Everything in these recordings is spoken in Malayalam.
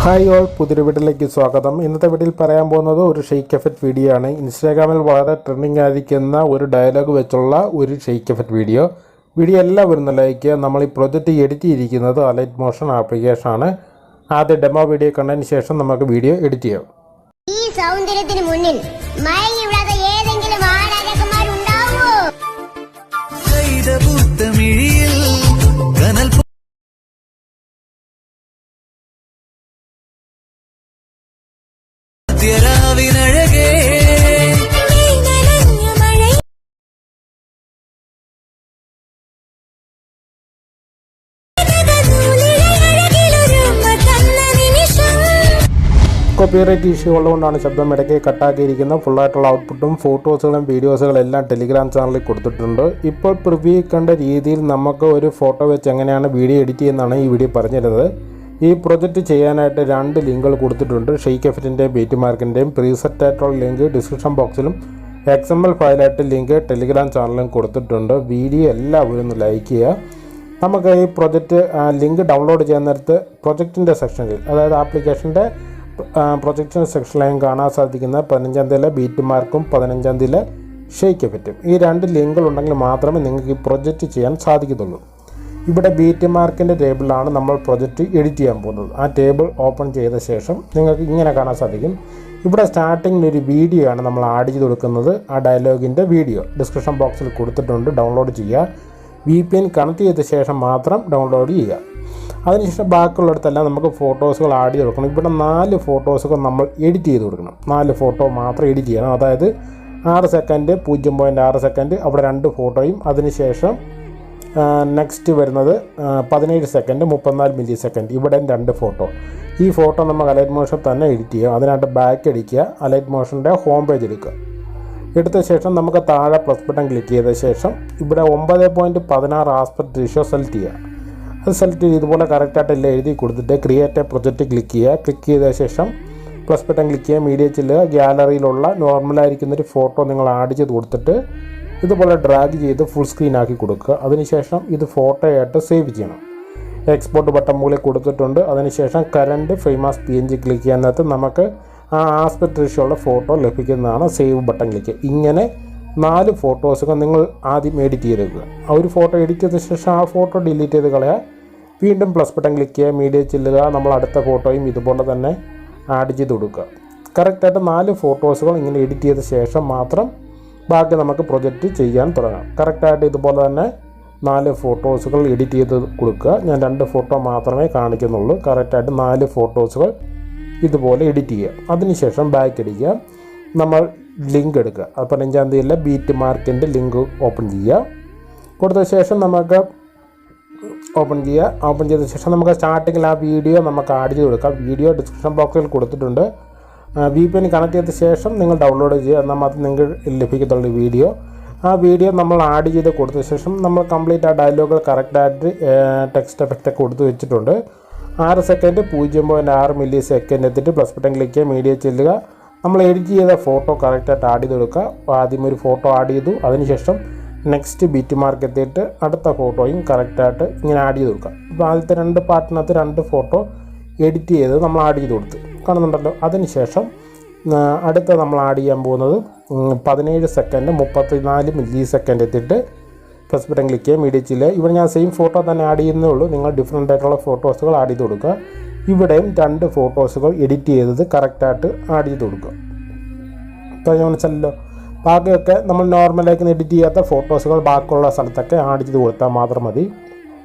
ഹായ് ഓൾ, പുതിയൊരു വീഡിയോയിലേക്ക് സ്വാഗതം. ഇന്നത്തെ വീഡിയോയിൽ പറയാൻ പോകുന്നത് ഒരു ഷെയ്ക്ക് എഫക്റ്റ് വീഡിയോ ആണ്. ഇൻസ്റ്റാഗ്രാമിൽ വളരെ ട്രെൻഡിങ് ആയിരിക്കുന്ന ഒരു ഡയലോഗ് വെച്ചുള്ള ഒരു ഷെയ്ക്ക് എഫക്റ്റ് വീഡിയോ എല്ലാവരും ലൈക്ക് ചെയ്യുക. നമ്മൾ ഈ പ്രൊജക്റ്റ് എഡിറ്റ് ചെയ്തിരിക്കുന്നത് അലൈറ്റ് മോഷൻ ആപ്ലിക്കേഷൻ ആണ്. ആദ്യ ഡെമോ വീഡിയോ കണ്ടതിന് ശേഷം നമുക്ക് വീഡിയോ എഡിറ്റ് ചെയ്യാം. ഈ സൗന്ദര്യത്തിന് മുന്നിൽ മയങ്ങിവിടാത്ത ഏതെങ്കിലും ആരാധകന്മാരുണ്ടാവോ? കോപ്പിറൈറ്റ് ഇഷ്യൂ ഉള്ളതുകൊണ്ടാണ് ശബ്ദം ഇടയ്ക്ക് കട്ടാക്കിയിരിക്കുന്നത്. ഫുള്ളായിട്ടുള്ള ഔട്ട്പുട്ടും ഫോട്ടോസുകളും വീഡിയോസുകളും എല്ലാം ടെലിഗ്രാം ചാനലിൽ കൊടുത്തിട്ടുണ്ട്. ഇപ്പോൾ പ്രിവ്യൂ കണ്ട രീതിയിൽ നമുക്ക് ഒരു ഫോട്ടോ വെച്ച് എങ്ങനെയാണ് വീഡിയോ എഡിറ്റ് ചെയ്യുന്നതാണ് ഈ വീഡിയോ പറഞ്ഞിരുന്നത്. ഈ പ്രൊജക്റ്റ് ചെയ്യാനായിട്ട് 2 ലിങ്കുകൾ കൊടുത്തിട്ടുണ്ട്. ഷെയ്ക്ക് എഫക്റ്റിൻ്റെയും ബീറ്റ് മാർക്കിൻ്റെയും പ്രീസെറ്റ് ആയിട്ടുള്ള ലിങ്ക് ഡിസ്ക്രിപ്ഷൻ ബോക്സിലും XML ഫയലായിട്ട് ലിങ്ക് ടെലിഗ്രാം ചാനലിലും കൊടുത്തിട്ടുണ്ട്. വീഡിയോ എല്ലാവരും ഒന്ന് ലൈക്ക് ചെയ്യുക. നമുക്ക് ഈ പ്രൊജക്റ്റ് ലിങ്ക് ഡൗൺലോഡ് ചെയ്യുന്ന നേരത്ത് പ്രൊജക്റ്റിൻ്റെ സെക്ഷനിൽ, അതായത് ആപ്ലിക്കേഷൻ്റെ പ്രൊജക്ഷൻ സെക്ഷനിലായും കാണാൻ സാധിക്കുന്ന 15-ാം തീയതിയിലെ ബീറ്റ് മാർക്കും 15-ാം തീയതിയിലെ ഷെയ്ക്ക് എഫക്റ്റും. ഈ 2 ലിങ്കുകൾ ഉണ്ടെങ്കിൽ മാത്രമേ നിങ്ങൾക്ക് ഈ പ്രൊജക്റ്റ് ചെയ്യാൻ സാധിക്കത്തുള്ളൂ. ഇവിടെ ബീറ്റ് മാർക്കിൻ്റെ ടേബിളിലാണ് നമ്മൾ പ്രൊജക്റ്റ് എഡിറ്റ് ചെയ്യാൻ പോകുന്നത്. ആ ടേബിൾ ഓപ്പൺ ചെയ്ത ശേഷം നിങ്ങൾക്ക് ഇങ്ങനെ കാണാൻ സാധിക്കും. ഇവിടെ സ്റ്റാർട്ടിങ്ങിൽ ഒരു വീഡിയോ ആണ് നമ്മൾ ആഡ് ചെയ്ത് കൊടുക്കുന്നത്. ആ ഡയലോഗിൻ്റെ വീഡിയോ ഡിസ്ക്രിപ്ഷൻ ബോക്സിൽ കൊടുത്തിട്ടുണ്ട്. ഡൗൺലോഡ് ചെയ്യുക. VPN കണക്ട് ചെയ്ത ശേഷം മാത്രം ഡൗൺലോഡ് ചെയ്യുക. അതിനുശേഷം ബാക്കിയുള്ളിടത്തെല്ലാം നമുക്ക് ഫോട്ടോസുകൾ ആഡ് ചെയ്ത് കൊടുക്കണം. ഇവിടെ 4 ഫോട്ടോസുകൾ നമ്മൾ എഡിറ്റ് ചെയ്ത് കൊടുക്കണം. 4 ഫോട്ടോ മാത്രം എഡിറ്റ് ചെയ്യണം. അതായത് 6 സെക്കൻഡ്, 0.6 സെക്കൻഡ്, അവിടെ 2 ഫോട്ടോയും, അതിനുശേഷം നെക്സ്റ്റ് വരുന്നത് 17 സെക്കൻഡ്, 34 മില്ലി സെക്കൻഡ്, ഇവിടെ 2 ഫോട്ടോ. ഈ ഫോട്ടോ നമുക്ക് അലൈറ്റ് മോഷൻ തന്നെ എഡിറ്റ് ചെയ്യാം. അതിനായിട്ട് ബാക്ക് അടിക്കുക, അലൈറ്റ് മോഷൻ്റെ ഹോം പേജ് എടുക്കുക. എടുത്ത ശേഷം നമുക്ക് താഴെ പ്ലസ് ബട്ടൺ ക്ലിക്ക് ചെയ്ത ശേഷം ഇവിടെ 9.16 ആസ്പെക്ട് റേഷ്യോ സെലക്ട് ചെയ്യുക. അത് സെലക്ട് ചെയ്ത് ഇതുപോലെ കറക്റ്റായിട്ടെല്ലാം എഴുതി കൊടുത്തിട്ട് ക്രിയേറ്റ് എ പ്രൊജക്റ്റ് ക്ലിക്ക് ചെയ്യുക. ക്ലിക്ക് ചെയ്ത ശേഷം പ്ലസ് ബട്ടൺ ക്ലിക്ക് ചെയ്യുക, മീഡിയ ചെല്ലുക. ഗ്യാലറിയിലുള്ള നോർമലായിരിക്കുന്നൊരു ഫോട്ടോ നിങ്ങൾ ആഡ് ചെയ്ത് കൊടുത്തിട്ട് ഇതുപോലെ ഡ്രാഗ് ചെയ്ത് ഫുൾ സ്ക്രീൻ ആക്കി കൊടുക്കുക. അതിനുശേഷം ഇത് ഫോട്ടോയായിട്ട് സേവ് ചെയ്യണം. എക്സ്പോർട്ട് ബട്ടൺ മുകളിൽ കൊടുത്തിട്ടുണ്ട്. അതിനുശേഷം കറണ്ട് ഫേമസ് PNG ക്ലിക്ക് ചെയ്യുന്നതിനകത്ത് നമുക്ക് ആ ആസ്പെക്ട് റേഷ്യോ ഉള്ള ഫോട്ടോ ലഭിക്കുന്നതാണ്. Save button click. ഇങ്ങനെ 4 ഫോട്ടോസുകൾ നിങ്ങൾ ആദ്യം എഡിറ്റ് ചെയ്തേക്കുക. ആ ഒരു ഫോട്ടോ എഡിറ്റ് ചെയ്ത ശേഷം ആ ഫോട്ടോ ഡിലീറ്റ് ചെയ്ത് കളയുക. വീണ്ടും പ്ലസ് ബട്ടൺ ക്ലിക്ക് ചെയ്യുക, മീഡിയ ചെല്ലുക. നമ്മൾ അടുത്ത ഫോട്ടോയും ഇതുപോലെ തന്നെ ആഡ് ചെയ്ത് കൊടുക്കുക. കറക്റ്റായിട്ട് 4 ഫോട്ടോസുകൾ ഇങ്ങനെ എഡിറ്റ് ചെയ്ത ശേഷം മാത്രം ബാക്കി നമുക്ക് പ്രൊജക്റ്റ് ചെയ്യാൻ തുടങ്ങാം. കറക്റ്റായിട്ട് ഇതുപോലെ തന്നെ 4 ഫോട്ടോസുകൾ എഡിറ്റ് ചെയ്ത് കൊടുക്കുക. ഞാൻ 2 ഫോട്ടോ മാത്രമേ കാണിക്കുന്നുള്ളൂ. കറക്റ്റായിട്ട് 4 ഫോട്ടോസുകൾ ഇതുപോലെ എഡിറ്റ് ചെയ്യുക. അതിനുശേഷം ബാക്ക് അടിക്കുക. നമ്മൾ ലിങ്ക് എടുക്കുക. 15-ാം തീയതിയിലെ ബീറ്റ് മാർക്കിൻ്റെ ലിങ്ക് ഓപ്പൺ ചെയ്യുക. കൊടുത്ത ശേഷം നമുക്ക് ഓപ്പൺ ചെയ്ത ശേഷം നമുക്ക് സ്റ്റാർട്ടിങ്ങിൽ ആ വീഡിയോ നമുക്ക് ആഡ് ചെയ്ത് കൊടുക്കാം. വീഡിയോ ഡിസ്ക്രിപ്ഷൻ ബോക്സിൽ കൊടുത്തിട്ടുണ്ട്. VPN കണക്ട് ചെയ്ത ശേഷം നിങ്ങൾ ഡൗൺലോഡ് ചെയ്യുക. എന്നാൽ മാത്രം നിങ്ങൾക്ക് ലഭിക്കത്തുള്ളൂ വീഡിയോ. ആ വീഡിയോ നമ്മൾ ആഡ് ചെയ്ത് കൊടുത്ത ശേഷം നമ്മൾ കംപ്ലീറ്റ് ആ ഡയലോഗുകൾ കറക്റ്റായിട്ട് ടെക്സ്റ്റ് എഫക്റ്റൊക്കെ കൊടുത്ത് വെച്ചിട്ടുണ്ട്. 6 സെക്കൻഡ്, 0.6 മില്ലി സെക്കൻഡ് എത്തിയിട്ട് പ്ലസ് ബട്ടൺ ക്ലിക്ക് ചെയ്യുക, മീഡിയ ചെല്ലുക. നമ്മൾ എഡിറ്റ് ചെയ്ത ഫോട്ടോ കറക്റ്റായിട്ട് ആഡ് ചെയ്ത് കൊടുക്കുക. ആദ്യം ഒരു ഫോട്ടോ ആഡ് ചെയ്തു. അതിനുശേഷം നെക്സ്റ്റ് ബീറ്റ് മാർക്ക് എത്തിയിട്ട് അടുത്ത ഫോട്ടോയും കറക്റ്റായിട്ട് ഇങ്ങനെ ആഡ് ചെയ്ത് കൊടുക്കുക. അപ്പോൾ ആദ്യത്തെ 2 പാർട്ടിനകത്ത് 2 ഫോട്ടോ എഡിറ്റ് ചെയ്ത് നമ്മൾ ആഡ് ചെയ്ത് കൊടുത്ത് കാണുന്നുണ്ടല്ലോ. അതിനുശേഷം അടുത്ത നമ്മൾ ആഡ് ചെയ്യാൻ പോകുന്നത് 17 സെക്കൻഡ്, 34 മില്ലി സെക്കൻഡ് എത്തിയിട്ട് പ്ലസ് ബട്ടൺ ക്ലിക്ക് ചെയ്യുക, മീഡിയ ചെല്ലുക. ഇവിടെ ഞാൻ സെയിം ഫോട്ടോ തന്നെ ആഡ് ചെയ്യുന്നേ ഉള്ളൂ. നിങ്ങൾ ഡിഫറെൻ്റ് ആയിട്ടുള്ള ഫോട്ടോസുകൾ ആഡ് ചെയ്ത് കൊടുക്കുക. ഇവിടെയും 2 ഫോട്ടോസുകൾ എഡിറ്റ് ചെയ്തത് കറക്റ്റായിട്ട് ആഡ് ചെയ്ത് കൊടുക്കുക. ഇപ്പോൾ ഞാൻ മനസ്സിലല്ലോ. ബാക്കിയൊക്കെ നമ്മൾ നോർമലായിട്ട് എഡിറ്റ് ചെയ്യാത്ത ഫോട്ടോസുകൾ ബാക്കിയുള്ള സ്ഥലത്തൊക്കെ ആഡ് ചെയ്ത് കൊടുത്താൽ മാത്രം മതി.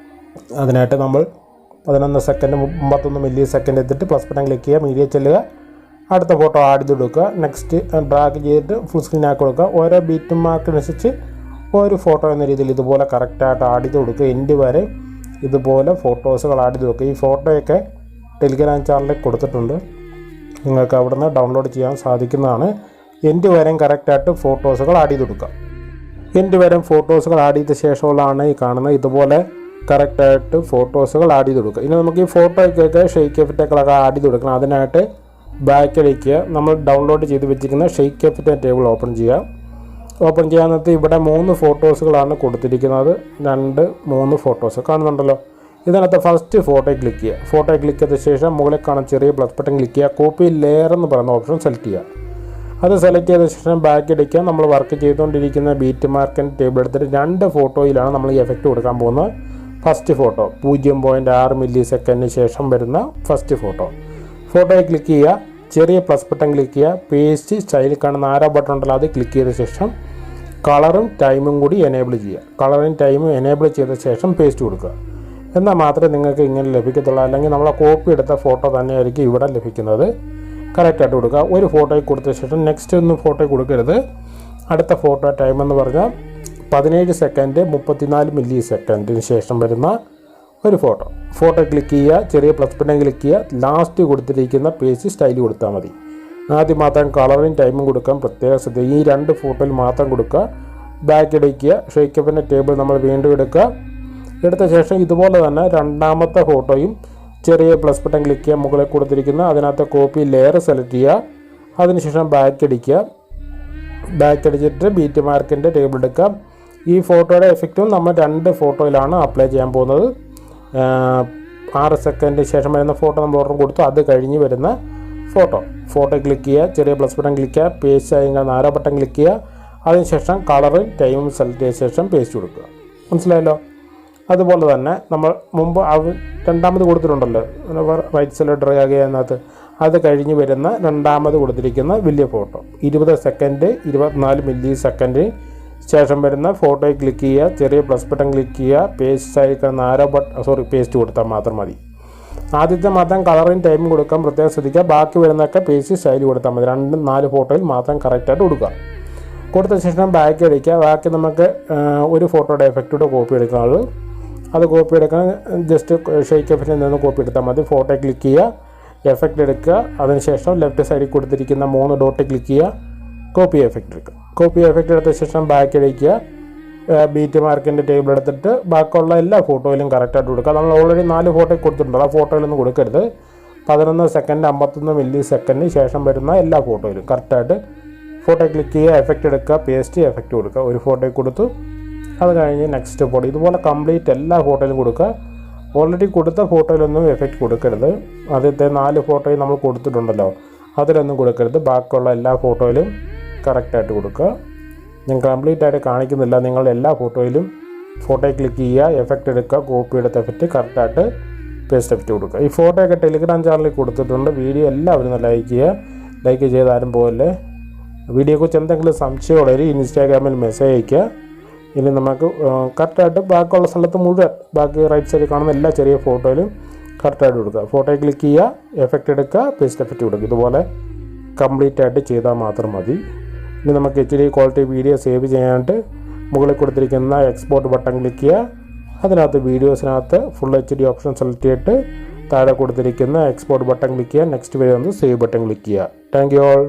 അതിനായിട്ട് നമ്മൾ 11 സെക്കൻഡ്, 31 മില്ലി സെക്കൻഡ് എത്തിയിട്ട് പ്ലസ് ബട്ടൺ ക്ലിക്ക് ചെയ്യുക, മീഡിയ ചെല്ലുക. അടുത്ത ഫോട്ടോ ആഡ് ചെയ്ത് കൊടുക്കുക. നെക്സ്റ്റ് ഡ്രാഗ് ചെയ്തിട്ട് ഫുൾ സ്ക്രീൻ ആക്കി കൊടുക്കുക. ഓരോ ബീറ്റ് മാർക്കിനനുസരിച്ച് ഒരു ഫോട്ടോ എന്ന രീതിയിൽ ഇതുപോലെ കറക്റ്റായിട്ട് ആഡ് ചെയ്ത് കൊടുക്കുക. എൻഡ് വരെ ഇതുപോലെ ഫോട്ടോസുകൾ ആഡ് ചെയ്ത് കൊടുക്കുക. ഈ ഫോട്ടോയൊക്കെ ടെലിഗ്രാം ചാനലിൽ കൊടുത്തിട്ടുണ്ട്. നിങ്ങൾക്ക് അവിടെ നിന്ന് ഡൗൺലോഡ് ചെയ്യാൻ സാധിക്കുന്നതാണ്. എൻഡ് വരെയും കറക്റ്റായിട്ട് ഫോട്ടോസുകൾ ആഡ് ചെയ്ത് കൊടുക്കുക. എൻഡ് വരെയും ഫോട്ടോസുകൾ ആഡ് ചെയ്ത ശേഷമുള്ളതാണ് ഈ കാണുന്നത്. ഇതുപോലെ കറക്റ്റായിട്ട് ഫോട്ടോസുകൾ ആഡ് ചെയ്ത് കൊടുക്കുക. ഇനി നമുക്ക് ഈ ഫോട്ടോയ്ക്കൊക്കെ ഷെയ്ക്ക് എഫക്റ്റുകളൊക്കെ ആഡ് ചെയ്ത് കൊടുക്കണം. അതിനായിട്ട് ബാക്ക് അടിക്കുക. നമ്മൾ ഡൗൺലോഡ് ചെയ്ത് വെച്ചിരിക്കുന്ന ഷെയ്ക്ക് എഫക്റ്റ് ടേബിൾ ഓപ്പൺ ചെയ്യുക. ഓപ്പൺ ചെയ്യാനകത്ത് ഇവിടെ 3 ഫോട്ടോസുകളാണ് കൊടുത്തിരിക്കുന്നത്. 2, 3 ഫോട്ടോസ് കാണുന്നുണ്ടല്ലോ. ഇതിനകത്ത് ഫസ്റ്റ് ഫോട്ടോ ക്ലിക്ക് ചെയ്യുക. ഫോട്ടോ ക്ലിക്ക് ചെയ്ത ശേഷം മുകളിൽ കാണാൻ ചെറിയ പ്ലസ് ബട്ടൺ ക്ലിക്ക് ചെയ്യുക. കോപ്പി ലെയർ എന്ന് പറയുന്ന ഓപ്ഷൻ സെലക്ട് ചെയ്യുക. അത് സെലക്ട് ചെയ്ത ശേഷം ബാക്ക് അടിക്കുക. നമ്മൾ വർക്ക് ചെയ്തുകൊണ്ടിരിക്കുന്ന ബീറ്റ് മാർക്കിൻ്റെ ടേബിൾ എടുത്തിട്ട് 2 ഫോട്ടോയിലാണ് നമ്മൾ ഈ എഫക്റ്റ് കൊടുക്കാൻ പോകുന്നത്. ഫസ്റ്റ് ഫോട്ടോ 0.6 മില്ലി സെക്കൻഡിന് ശേഷം വരുന്ന ഫസ്റ്റ് ഫോട്ടോയിൽ ക്ലിക്ക് ചെയ്യുക. ചെറിയ പ്ലസ് ബട്ടൺ ക്ലിക്ക് ചെയ്യുക. പേസ്റ്റ് സ്റ്റൈലിൽ കാണുന്ന ആരോ ബട്ടൺ ഉണ്ടല്ലോ അത് ക്ലിക്ക് ചെയ്ത ശേഷം കളറും ടൈമും കൂടി എനേബിൾ ചെയ്യുക. കളറും ടൈമും എനേബിൾ ചെയ്ത ശേഷം പേസ്റ്റ് കൊടുക്കുക. എന്നാൽ മാത്രമേ നിങ്ങൾക്ക് ഇങ്ങനെ ലഭിക്കത്തുള്ളൂ. അല്ലെങ്കിൽ നമ്മളെ കോപ്പി എടുത്ത ഫോട്ടോ തന്നെയായിരിക്കും ഇവിടെ ലഭിക്കുന്നത്. കറക്റ്റായിട്ട് കൊടുക്കുക. ഒരു ഫോട്ടോയിൽ കൊടുത്ത ശേഷം നെക്സ്റ്റ് ഒന്നും ഫോട്ടോ കൊടുക്കരുത്. അടുത്ത ഫോട്ടോ ടൈം എന്ന് പറഞ്ഞാൽ 17 സെക്കൻഡ് 34 മില്ലി സെക്കൻഡിന് ശേഷം വരുന്ന ഒരു ഫോട്ടോ ക്ലിക്ക് ചെയ്യുക. ചെറിയ പ്ലസ് ബട്ടൺ ക്ലിക്ക് ചെയ്യുക. ലാസ്റ്റ് കൊടുത്തിരിക്കുന്ന പേജ് സ്റ്റൈൽ കൊടുത്താൽ മതി. ആദ്യം മാത്രം കളറും ടൈമും കൊടുക്കാൻ പ്രത്യേക ശ്രദ്ധ. ഈ 2 ഫോട്ടോയിൽ മാത്രം കൊടുക്കുക. ബാക്ക് അടിക്കുക. ഷേക്കപ്പിൻ്റെ ടേബിൾ നമ്മൾ വീണ്ടും എടുക്കുക. എടുത്ത ശേഷം ഇതുപോലെ തന്നെ രണ്ടാമത്തെ ഫോട്ടോയും ചെറിയ പ്ലസ് ബട്ടൺ ക്ലിക്ക് ചെയ്യുക. മുകളിൽ കൊടുത്തിരിക്കുന്ന അതിനകത്ത് കോപ്പി ലെയർ സെലക്ട് ചെയ്യുക. അതിനുശേഷം ബാക്ക് അടിക്കുക. ബാക്ക് അടിച്ചിട്ട് ബീറ്റ് മാർക്കിൻ്റെ ടേബിൾ എടുക്കുക. ഈ ഫോട്ടോയുടെ എഫക്റ്റും നമ്മൾ 2 ഫോട്ടോയിലാണ് അപ്ലൈ ചെയ്യാൻ പോകുന്നത്. 6 സെക്കൻഡിന് ശേഷം വരുന്ന ഫോട്ടോ നമ്മൾ ഓർഡർ കൊടുത്തു. അത് കഴിഞ്ഞ് വരുന്ന ഫോട്ടോ ക്ലിക്ക് ചെയ്യുക. ചെറിയ പ്ലസ് ബട്ടൺ ക്ലിക്ക് ചെയ്യുക. പേസ്റ്റ് ആയി ആരോ ബട്ടൺ ക്ലിക്ക് ചെയ്യുക. അതിനുശേഷം കളറും ടൈമും സെലക്ട് ചെയ്ത ശേഷം പേസ്റ്റ് കൊടുക്കുക. മനസ്സിലായല്ലോ? അതുപോലെ തന്നെ നമ്മൾ മുമ്പ് രണ്ടാമത് കൊടുത്തിട്ടുണ്ടല്ലോ റൈറ്റ് സൈഡിൽ ഡ്രൈ ആകുക എന്നകത്ത്, അത് കഴിഞ്ഞ് വരുന്ന രണ്ടാമത് കൊടുത്തിരിക്കുന്ന വലിയ ഫോട്ടോ 20 സെക്കൻഡ് 24 മില്ലി സെക്കൻഡ് ശേഷം വരുന്ന ഫോട്ടോയിൽ ക്ലിക്ക് ചെയ്യുക. ചെറിയ പ്ലസ് ബട്ടൺ ക്ലിക്ക് ചെയ്യുക. പേസ്റ്റ് ആയി കാണുന്ന പേസ്റ്റ് കൊടുത്താൽ മാത്രം മതി. ആദ്യത്തെ മാത്രം കളറും ടൈമും കൊടുക്കാൻ പ്രത്യേകം ശ്രദ്ധിക്കുക. ബാക്കി വരുന്നതൊക്കെ പേസ്റ്റ് സ്റ്റൈൽ കൊടുത്താൽ മതി. 2-4 ഫോട്ടോയിൽ മാത്രം കറക്റ്റായിട്ട് കൊടുക്കുക. കൊടുത്ത ശേഷം ബാക്ക് അടിക്കുക. ബാക്കി നമുക്ക് ഒരു ഫോട്ടോയുടെ എഫക്റ്റൂടെ കോപ്പി എടുക്കാനുള്ളൂ. അത് കോപ്പി എടുക്കാൻ ജസ്റ്റ് ഷേക്ക് എഫക്റ്റിൽ നിന്ന് കോപ്പി എടുത്താൽ മതി. ഫോട്ടോ ക്ലിക്ക് ചെയ്യുക. എഫക്റ്റ് എടുക്കുക. അതിനുശേഷം ലെഫ്റ്റ് സൈഡിൽ കൊടുത്തിരിക്കുന്ന 3 ഡോട്ട് ക്ലിക്ക് ചെയ്യുക. കോപ്പി എഫക്റ്റ് എടുക്കുക. കോപ്പി എഫക്റ്റ് എടുത്ത ശേഷം ബാക്ക് അടിക്കുക. ബീറ്റ് മാർക്കിൻ്റെ ടേബിൾ എടുത്തിട്ട് ബാക്കിയുള്ള എല്ലാ ഫോട്ടോയിലും കറക്റ്റായിട്ട് കൊടുക്കുക. നമ്മൾ ഓൾറെഡി 4 ഫോട്ടോ കൊടുത്തിട്ടുണ്ട്. ആ ഫോട്ടോയിലൊന്നും കൊടുക്കരുത്. 11 സെക്കൻഡ് 51 മില്ലി സെക്കൻഡിന് ശേഷം വരുന്ന എല്ലാ ഫോട്ടോയിലും കറക്റ്റായിട്ട് ഫോട്ടോ ക്ലിക്ക് ചെയ്യുക. എഫക്റ്റ് എടുക്കുക. പേസ്റ്റ് എഫക്റ്റ് കൊടുക്കുക. ഒരു ഫോട്ടോയിൽ കൊടുത്തു. അത് കഴിഞ്ഞ് നെക്സ്റ്റ് ഫോട്ടോ. ഇതുപോലെ കംപ്ലീറ്റ് എല്ലാ ഫോട്ടോയിലും കൊടുക്കുക. ഓൾറെഡി കൊടുത്ത ഫോട്ടോയിലൊന്നും എഫക്റ്റ് കൊടുക്കരുത്. ആദ്യത്തെ 4 ഫോട്ടോയിൽ നമ്മൾ കൊടുത്തിട്ടുണ്ടല്ലോ അതിലൊന്നും കൊടുക്കരുത്. ബാക്കിയുള്ള എല്ലാ ഫോട്ടോയിലും കറക്റ്റായിട്ട് കൊടുക്കുക. ഞാൻ കംപ്ലീറ്റ് ആയിട്ട് കാണിക്കുന്നില്ല. നിങ്ങൾ എല്ലാ ഫോട്ടോയിലും ഫോട്ടോയിൽ ക്ലിക്ക് ചെയ്യുക. എഫക്റ്റ് എടുക്കുക. കോപ്പി എടുത്ത എഫക്റ്റ് കറക്റ്റായിട്ട് പേസ്റ്റ് എഫക്റ്റ് കൊടുക്കുക. ഈ ഫോട്ടോയൊക്കെ ടെലിഗ്രാം ചാനലിൽ കൊടുത്തിട്ടുണ്ട്. വീഡിയോ എല്ലാവരും ലൈക്ക് ചെയ്യുക. ലൈക്ക് ചെയ്താലും പോലെ വീഡിയോയെക്കുറിച്ച് എന്തെങ്കിലും സംശയമുള്ളവർ ഇൻസ്റ്റാഗ്രാമിൽ മെസ്സേജ് അയയ്ക്കുക. ഇനി നമുക്ക് കറക്റ്റായിട്ട് ബാക്കിയുള്ള സ്ഥലത്ത് മുഴുവൻ ബാക്കി റൈറ്റ് സൈഡിൽ കാണുന്ന എല്ലാ ചെറിയ ഫോട്ടോയിലും കറക്റ്റായിട്ട് കൊടുക്കുക. ഫോട്ടോയിൽ ക്ലിക്ക് ചെയ്യുക. എഫക്റ്റ് എടുക്കുക. പേസ്റ്റ് എഫക്റ്റ് കൊടുക്കുക. ഇതുപോലെ കംപ്ലീറ്റ് ആയിട്ട് ചെയ്താൽ മാത്രം മതി. ഇനി നമുക്ക് HD ക്വാളിറ്റി വീഡിയോ സേവ് ചെയ്യാനായിട്ട് മുകളിൽ കൊടുത്തിരിക്കുന്ന എക്സ്പോർട്ട് ബട്ടൺ ക്ലിക്ക് ചെയ്യുക. അതിനകത്ത് വീഡിയോസിനകത്ത് ഫുൾ HD ഓപ്ഷൻ സെലക്ട് ചെയ്തിട്ട് താഴെ കൊടുത്തിരിക്കുന്ന എക്സ്പോർട്ട് ബട്ടൺ ക്ലിക്ക് ചെയ്യുക. നെക്സ്റ്റ് വരുന്നത് സേവ് ബട്ടൺ ക്ലിക്ക് ചെയ്യുക. Thank you all.